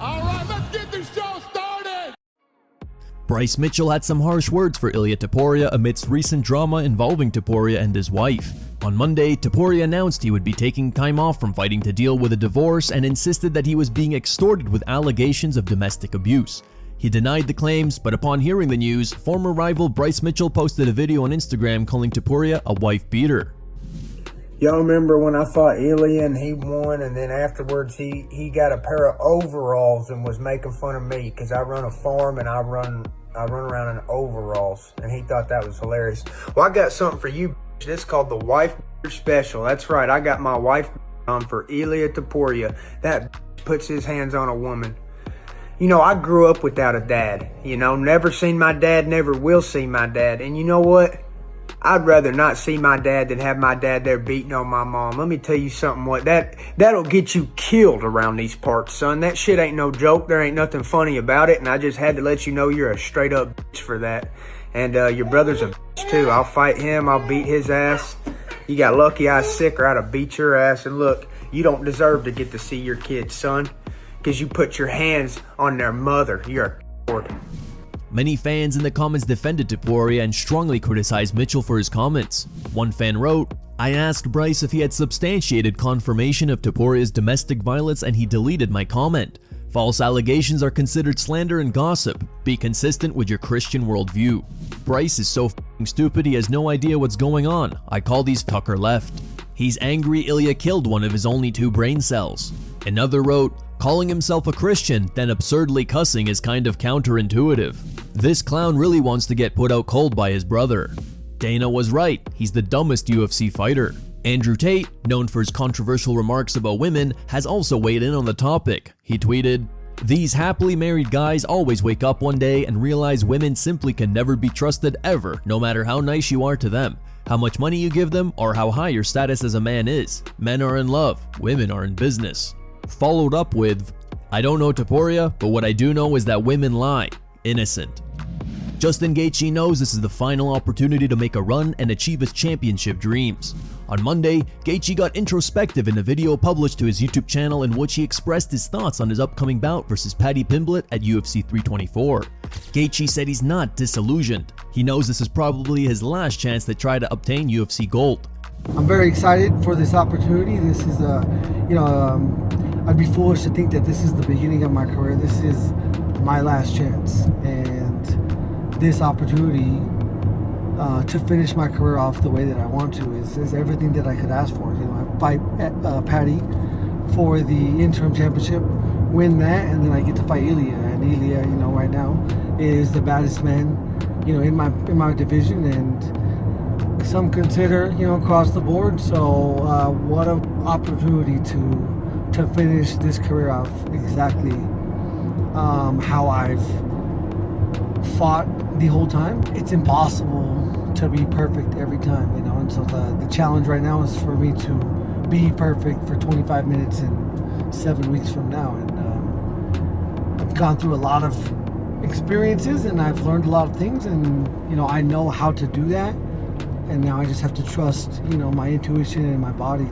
All right, let's get this show started. Bryce Mitchell had some harsh words for Ilia Topuria amidst recent drama involving Topuria and his wife. On Monday, Topuria announced he would be taking time off from fighting to deal with a divorce and insisted that he was being extorted with allegations of domestic abuse. He denied the claims, but upon hearing the news, former rival Bryce Mitchell posted a video on Instagram calling Topuria a wife beater. Y'all remember when I fought Ilia and he won, and then afterwards he got a pair of overalls and was making fun of me because I run a farm and I run around in overalls, and he thought that was hilarious. Well, I got something for you. This is called the wife special. That's right, I got my wife on for Ilia Topuria. That puts his hands on a woman. You know, I grew up without a dad. You know, never seen my dad, never will see my dad. And you know what? I'd rather not see my dad than have my dad there beating on my mom. Let me tell you something, what that'll get you killed around these parts, son. That shit ain't no joke. There ain't nothing funny about it, and I just had to let you know you're a straight up bitch for that. And your brother's a bitch too. I'll fight him. I'll beat his ass. You got lucky I was sick or I'd have beat your ass. And look, you don't deserve to get to see your kids, son, because you put your hands on their mother. You're a coward. Many fans in the comments defended Topuria and strongly criticized Mitchell for his comments. One fan wrote, "I asked Bryce if he had substantiated confirmation of Topuria's domestic violence and he deleted my comment. False allegations are considered slander and gossip. Be consistent with your Christian worldview. Bryce is so f***ing stupid he has no idea what's going on. I call these Tucker left. He's angry Ilia killed one of his only 2 brain cells." Another wrote, "Calling himself a Christian, then absurdly cussing is kind of counterintuitive. This clown really wants to get put out cold by his brother." Dana was right, he's the dumbest UFC fighter. Andrew Tate, known for his controversial remarks about women, has also weighed in on the topic. He tweeted, "These happily married guys always wake up one day and realize women simply can never be trusted ever, no matter how nice you are to them, how much money you give them, or how high your status as a man is. Men are in love, women are in business." Followed up with, "I don't know Topuria, but what I do know is that women lie. Innocent." Justin Gaethje knows this is the final opportunity to make a run and achieve his championship dreams. On Monday, Gaethje got introspective in a video published to his YouTube channel in which he expressed his thoughts on his upcoming bout versus Paddy Pimblett at UFC 324. Gaethje said he's not disillusioned. He knows this is probably his last chance to try to obtain UFC gold. I'm very excited for this opportunity. This is I'd be foolish to think that this is the beginning of my career. This is my last chance, and this opportunity to finish my career off the way that I want to is everything that I could ask for. You know, I fight Paddy for the interim championship, win that, and then I get to fight Ilia. And Ilia, you know, right now is the baddest man, you know, in my division, and some consider, you know, across the board. So what an opportunity to finish this career off exactly how I've fought the whole time. It's impossible to be perfect every time, you know, and so the challenge right now is for me to be perfect for 25 minutes and 7 weeks from now. And I've gone through a lot of experiences and I've learned a lot of things, and you know, I know how to do that, and now I just have to trust, you know, my intuition and my body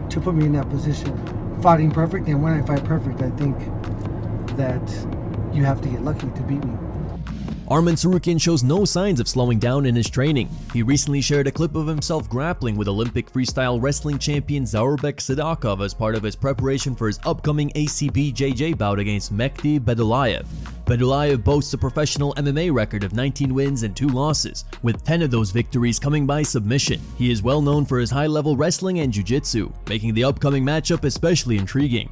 to put me in that position. Fighting perfect, and when I fight perfect, I think that you have to get lucky to beat me. Arman Tsarukyan shows no signs of slowing down in his training. He recently shared a clip of himself grappling with Olympic freestyle wrestling champion Zaurbek Sidakov as part of his preparation for his upcoming ACBJJ bout against Mehdi Bedulayev. Bedulayev boasts a professional MMA record of 19 wins and 2 losses, with 10 of those victories coming by submission. He is well known for his high-level wrestling and jiu-jitsu, making the upcoming matchup especially intriguing.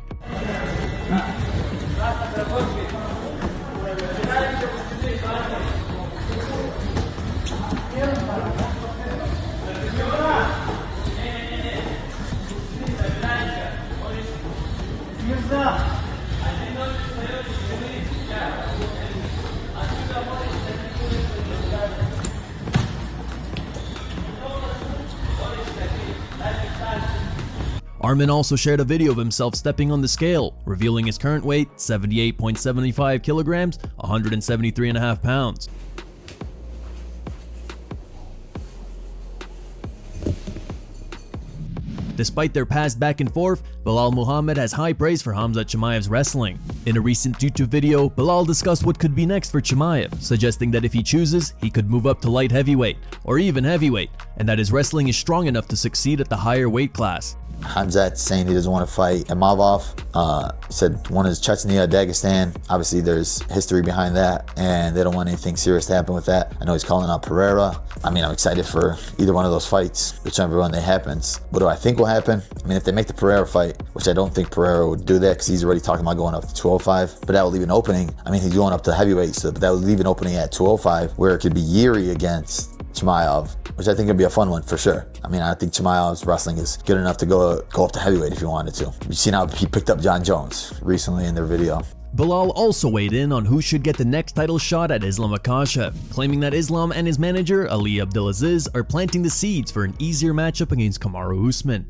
Arman also shared a video of himself stepping on the scale, revealing his current weight, 78.75 kilograms, 173.5 pounds. Despite their past back and forth, Belal Muhammad has high praise for Khamzat Chimaev's wrestling. In a recent YouTube video, Belal discussed what could be next for Chimaev, suggesting that if he chooses, he could move up to light heavyweight, or even heavyweight, and that his wrestling is strong enough to succeed at the higher weight class. Khamzat saying he doesn't want to fight Imavov. He said one is Chechnya, Dagestan. Obviously, there's history behind that, and they don't want anything serious to happen with that. I know he's calling out Pereira. I mean, I'm excited for either one of those fights, whichever one they happens. What do I think will happen? I mean, if they make the Pereira fight, which I don't think Pereira would do that because he's already talking about going up to 205, but that will leave an opening. I mean, he's going up to heavyweight, so that would leave an opening at 205 where it could be Yuri against Chimaev, which I think would be a fun one for sure. I mean, I think Chimaev's wrestling is good enough to go up to heavyweight if he wanted to. You've seen how he picked up John Jones recently in their video. Belal also weighed in on who should get the next title shot at Islam Makhachev, claiming that Islam and his manager, Ali Abdelaziz, are planting the seeds for an easier matchup against Kamaru Usman.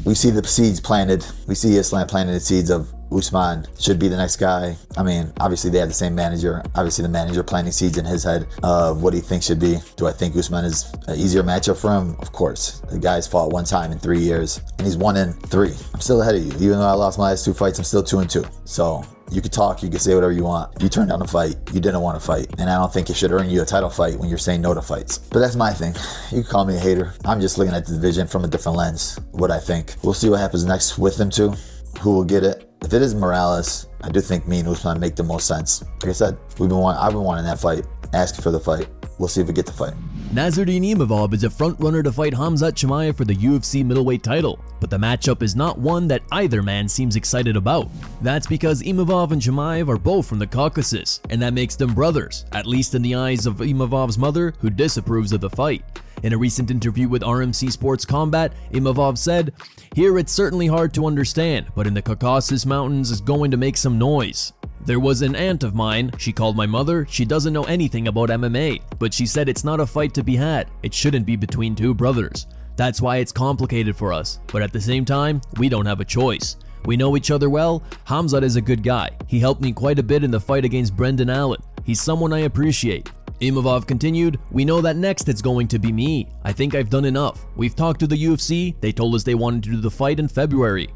We see the seeds planted. We see Islam planting the seeds of Usman should be the next guy. I mean, obviously they have the same manager. Obviously the manager planting seeds in his head of what he thinks should be. Do I think Usman is an easier matchup for him? Of course. The guy's fought one time in 3 years, and he's 1 in 3. I'm still ahead of you. Even though I lost my last 2 fights, I'm still 2 and 2. So you could talk, you could say whatever you want. You turned down a fight, you didn't want to fight. And I don't think it should earn you a title fight when you're saying no to fights. But that's my thing. You can call me a hater. I'm just looking at the division from a different lens, what I think. We'll see what happens next with them two, who will get it. If it is Morales, I do think me and Usman make the most sense. Like I said, I've been wanting that fight, asking for the fight. We'll see if we get the fight. Nassourdine Imavov is a front-runner to fight Khamzat Chimaev for the UFC middleweight title, but the matchup is not one that either man seems excited about. That's because Imavov and Chimaev are both from the Caucasus, and that makes them brothers, at least in the eyes of Imavov's mother, who disapproves of the fight. In a recent interview with RMC Sports Combat, Imavov said, "Here it's certainly hard to understand, but in the Caucasus Mountains it's going to make some noise. There was an aunt of mine, she called my mother, she doesn't know anything about MMA, but she said it's not a fight to be had, it shouldn't be between two brothers. That's why it's complicated for us, but at the same time, we don't have a choice. We know each other well. Khamzat is a good guy. He helped me quite a bit in the fight against Brendan Allen. He's someone I appreciate." Imavov continued, "We know that next it's going to be me. I think I've done enough. We've talked to the UFC, they told us they wanted to do the fight in February.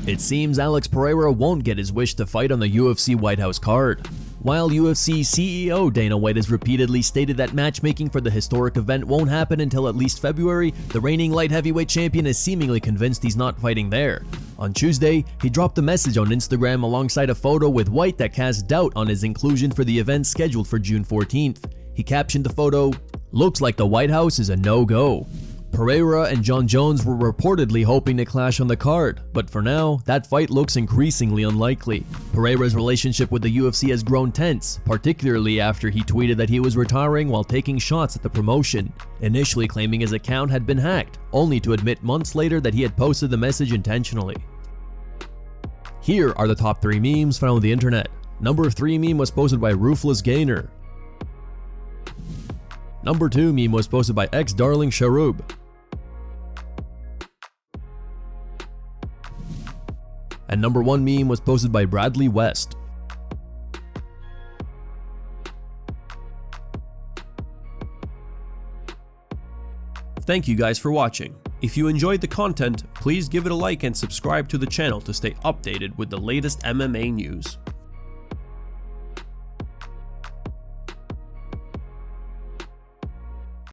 It seems Alex Pereira won't get his wish to fight on the UFC White House card." While UFC CEO Dana White has repeatedly stated that matchmaking for the historic event won't happen until at least February, the reigning light heavyweight champion is seemingly convinced he's not fighting there. On Tuesday, he dropped a message on Instagram alongside a photo with White that cast doubt on his inclusion for the event scheduled for June 14th. He captioned the photo, "Looks like the White House is a no-go." Pereira and John Jones were reportedly hoping to clash on the card, but for now, that fight looks increasingly unlikely. Pereira's relationship with the UFC has grown tense, particularly after he tweeted that he was retiring while taking shots at the promotion, initially claiming his account had been hacked, only to admit months later that he had posted the message intentionally. Here are the top 3 memes found on the internet. Number 3 meme was posted by Ruthless Gainer. Number 2 meme was posted by ex-Darling Sharub. And number 1 meme was posted by Bradley West. Thank you guys for watching. If you enjoyed the content, please give it a like and subscribe to the channel to stay updated with the latest MMA news.